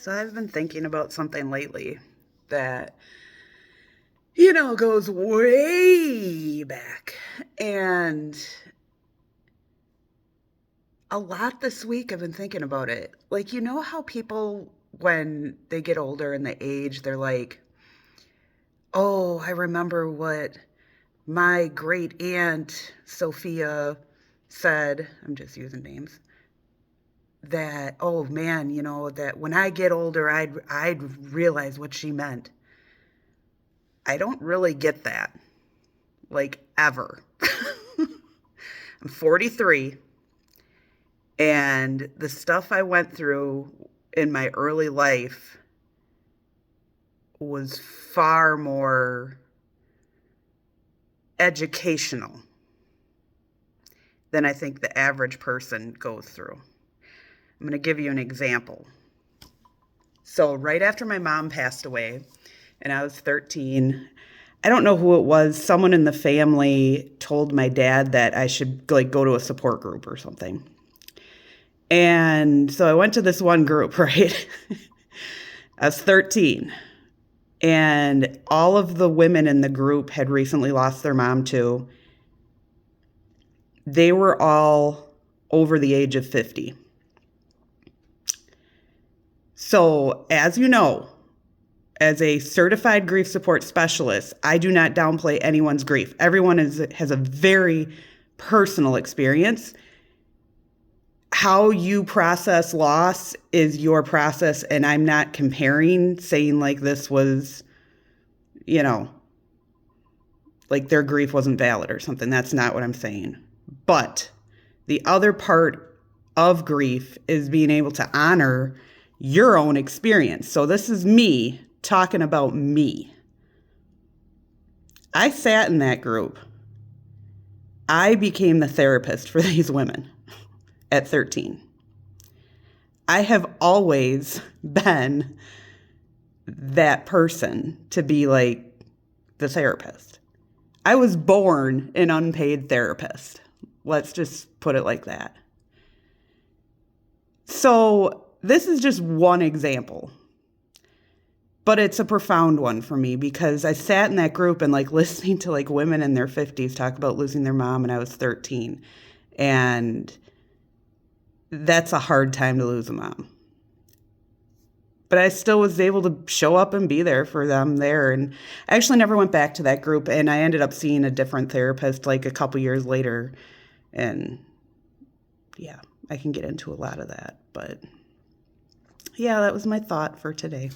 So I've been thinking about something lately that, goes way back. And a lot this week I've been thinking about it. Like, how people, when they get older and they age, they're like, oh, I remember what my great aunt Sophia said. I'm just using names. That, oh man, that when I get older, I'd realize what she meant. I don't really get that, like, ever. I'm 43, and the stuff I went through in my early life was far more educational than I think the average person goes through. I'm going to give you an example. So, right after my mom passed away, and I was 13, I don't know who it was. Someone in the family told my dad that I should like go to a support group or something. And so I went to this one group, right? I was 13. And all of the women in the group had recently lost their mom too. They were all over the age of 50. So, as you know, as a certified grief support specialist, I do not downplay anyone's grief. Everyone has a very personal experience. How you process loss is your process, and I'm not comparing, saying like this was, like their grief wasn't valid or something. That's not what I'm saying. But the other part of grief is being able to honor your own experience. So this is me talking about me. I sat in that group. I became the therapist for these women at 13. I have always been that person to be like the therapist. I was born an unpaid therapist. Let's just put it like that. So this is just one example, but it's a profound one for me because I sat in that group and like listening to like women in their 50s talk about losing their mom, and I was 13. And that's a hard time to lose a mom. But I still was able to show up and be there for them there. And I actually never went back to that group, and I ended up seeing a different therapist like a couple years later. And yeah, I can get into a lot of that. But yeah, that was my thought for today.